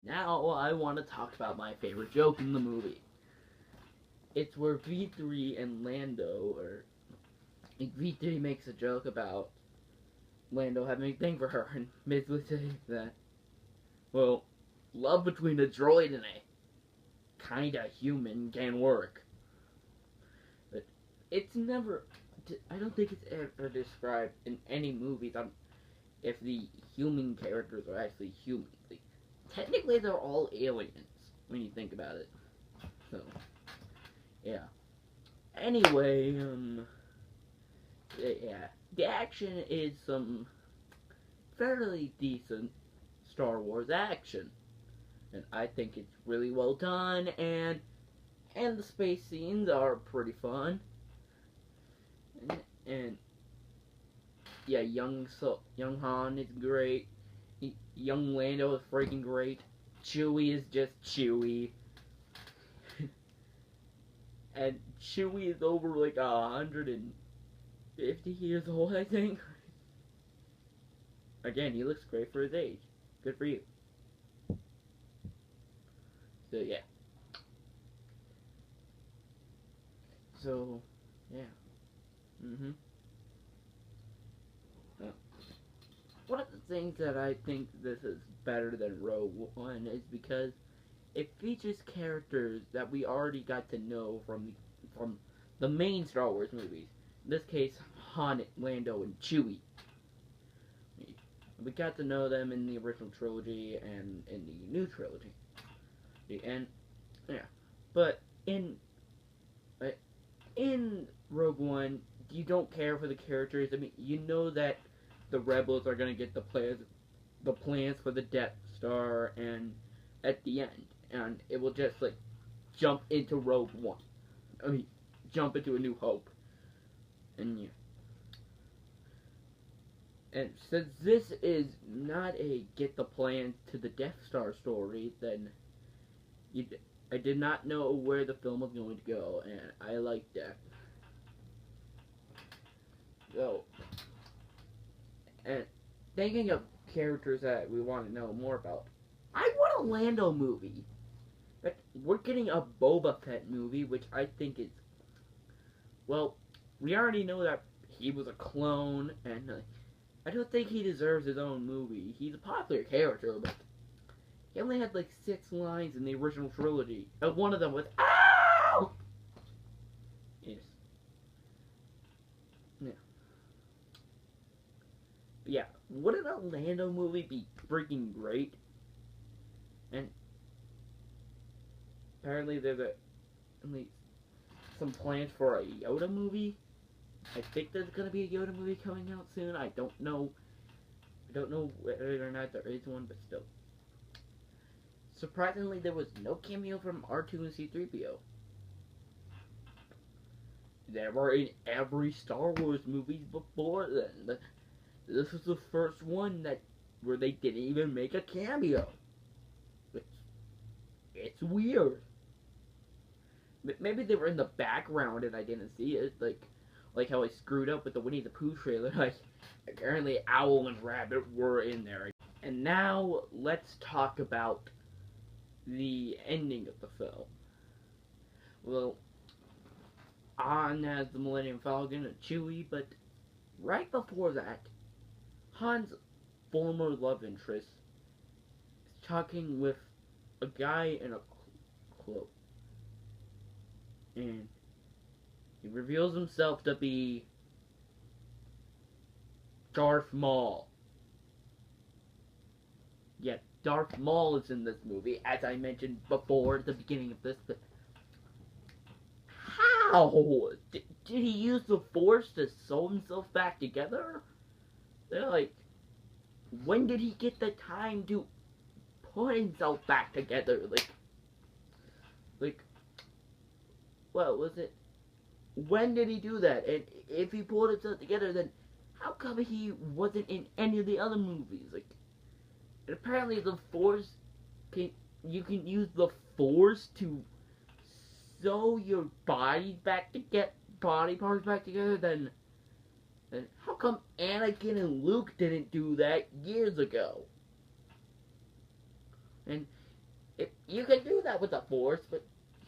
Now I want to talk about my favorite joke in the movie. It's where V3 and Lando, or V3 makes a joke about Lando having a thing for her, and basically saying that, well, love between a droid and a kinda human can work. But it's never, I don't think it's ever described in any movies on if the human characters are actually human. Like, technically, they're all aliens when you think about it. So, yeah. Anyway, yeah, the action is some fairly decent Star Wars action, and I think it's really well done, and the space scenes are pretty fun, and yeah, young Han is great, young Lando is freaking great, Chewie is just Chewie. And Chewie is over like 150 years old, I think. Again, he looks great for his age. Good for you. So yeah. So yeah. One of the things that I think this is better than Rogue One is because it features characters that we already got to know from the main Star Wars movies. In this case, Han, Lando, and Chewie. We got to know them in the original trilogy and in the new trilogy. And yeah, but in Rogue One, you don't care for the characters. I mean, you know that the rebels are gonna get the plans for the Death Star, and at the end, and it will just like jump into Rogue One. I mean, jump into A New Hope, and yeah. And since this is not a get the plans to the Death Star story, then I did not know where the film was going to go, and I liked that. So, and thinking of characters that we want to know more about, I want a Lando movie. But we're getting a Boba Fett movie, which I think is, well, we already know that he was a clone, and I don't think he deserves his own movie. He's a popular character, but he only had like 6 lines in the original trilogy. And one of them was, "Ow!" Yes. Yeah. But yeah. Wouldn't a Lando movie be freaking great? And apparently there's at least some plans for a Yoda movie. I think there's gonna be a Yoda movie coming out soon. I don't know whether or not there is one, but still. Surprisingly, there was no cameo from R2 and C-3PO. They were in every Star Wars movie before then. This was the first one where they didn't even make a cameo. It's weird. Maybe they were in the background and I didn't see it, like how I screwed up with the Winnie the Pooh trailer. Like, apparently Owl and Rabbit were in there. And now let's talk about the ending of the film. Well, Han has the Millennium Falcon and Chewie, but right before that, Han's former love interest is talking with a guy in a cloak. And he reveals himself to be Darth Maul. Yeah, Darth Maul is in this movie, as I mentioned before at the beginning of this. But how? Did he use the Force to sew himself back together? They're like, when did he get the time to put himself back together? Like, what was it? When did he do that? And if he pulled himself together, then how come he wasn't in any of the other movies? Like, and apparently the Force you can use the Force to sew your body parts back together. Then how come Anakin and Luke didn't do that years ago? And You can do that with the Force, but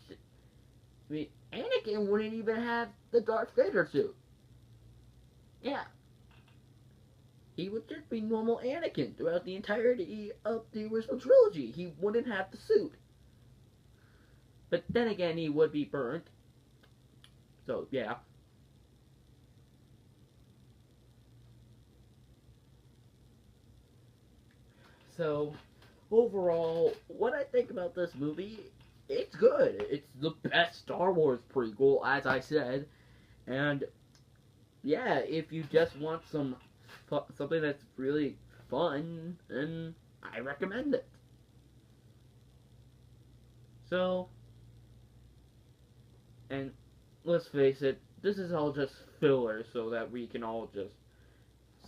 I mean, Anakin wouldn't even have the Darth Vader suit. Yeah, he would just be normal Anakin throughout the entirety of the original trilogy. He wouldn't have the suit. But then again, he would be burnt. So, yeah. So, overall, what I think about this movie, it's good. It's the best Star Wars prequel, as I said. And, yeah, if you just want something that's really fun, then I recommend it. So, and let's face it, this is all just filler so that we can all just,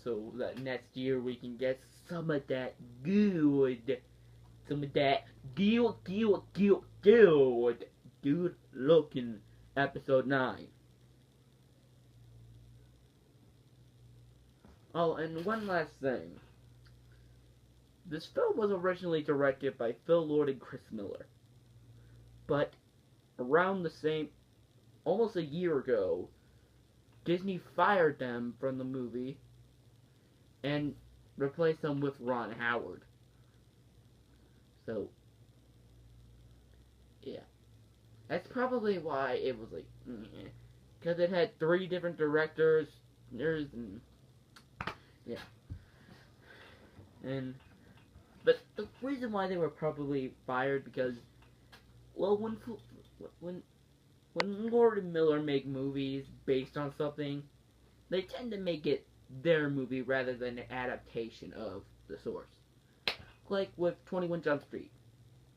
so that next year we can get some of that good, some of that good looking episode 9. Oh, and one last thing. This film was originally directed by Phil Lord and Chris Miller. But around the same, almost a year ago, Disney fired them from the movie and replaced them with Ron Howard. So, yeah. That's probably why it was like, because it had 3 different directors, and yeah. But the reason why they were probably fired because, well, when Lord and Miller make movies based on something, they tend to make it their movie rather than an adaptation of the source. Like with 21 Jump Street.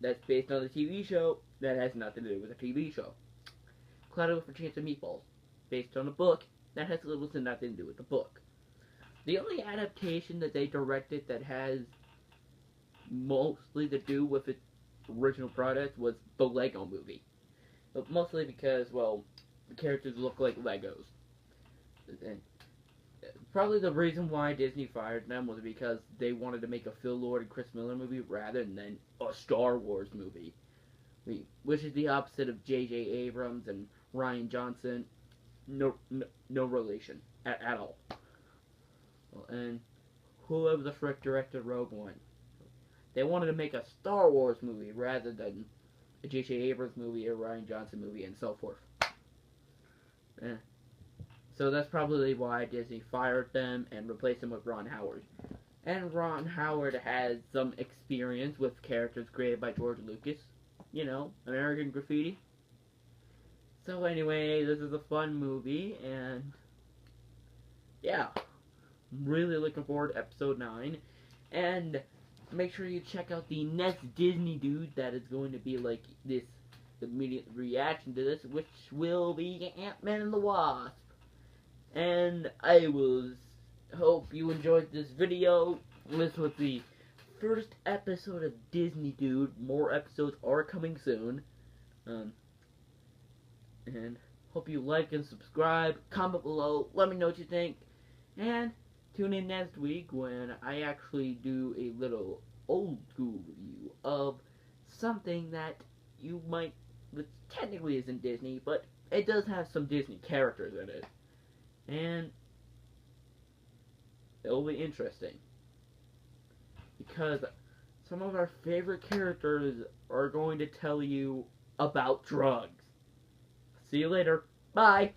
That's based on the TV show that has nothing to do with the TV show. Cloudy with a Chance of Meatballs. Based on a book that has little to nothing to do with the book. The only adaptation that they directed that has mostly to do with its original product was the Lego Movie. But mostly because, well, the characters look like Legos. And probably the reason why Disney fired them was because they wanted to make a Phil Lord and Chris Miller movie rather than a Star Wars movie. Which is the opposite of J.J. Abrams and Rian Johnson. No relation at all. And whoever the frick directed Rogue One. They wanted to make a Star Wars movie rather than a J.J. Abrams movie, a Rian Johnson movie, and so forth. So that's probably why Disney fired them and replaced them with Ron Howard. And Ron Howard has some experience with characters created by George Lucas. You know, American Graffiti. So anyway, this is a fun movie, and yeah, I'm really looking forward to episode 9. And make sure you check out the next Disneydude that is going to be like this immediate reaction to this, which will be Ant-Man and the Wasp. And I hope you enjoyed this video. This was the first episode of Disneydude. More episodes are coming soon. And hope you like and subscribe. Comment below. Let me know what you think. And tune in next week when I actually do a little old school review of something that which technically isn't Disney, but it does have some Disney characters in it. And it'll be interesting. Because some of our favorite characters are going to tell you about drugs. See you later. Bye.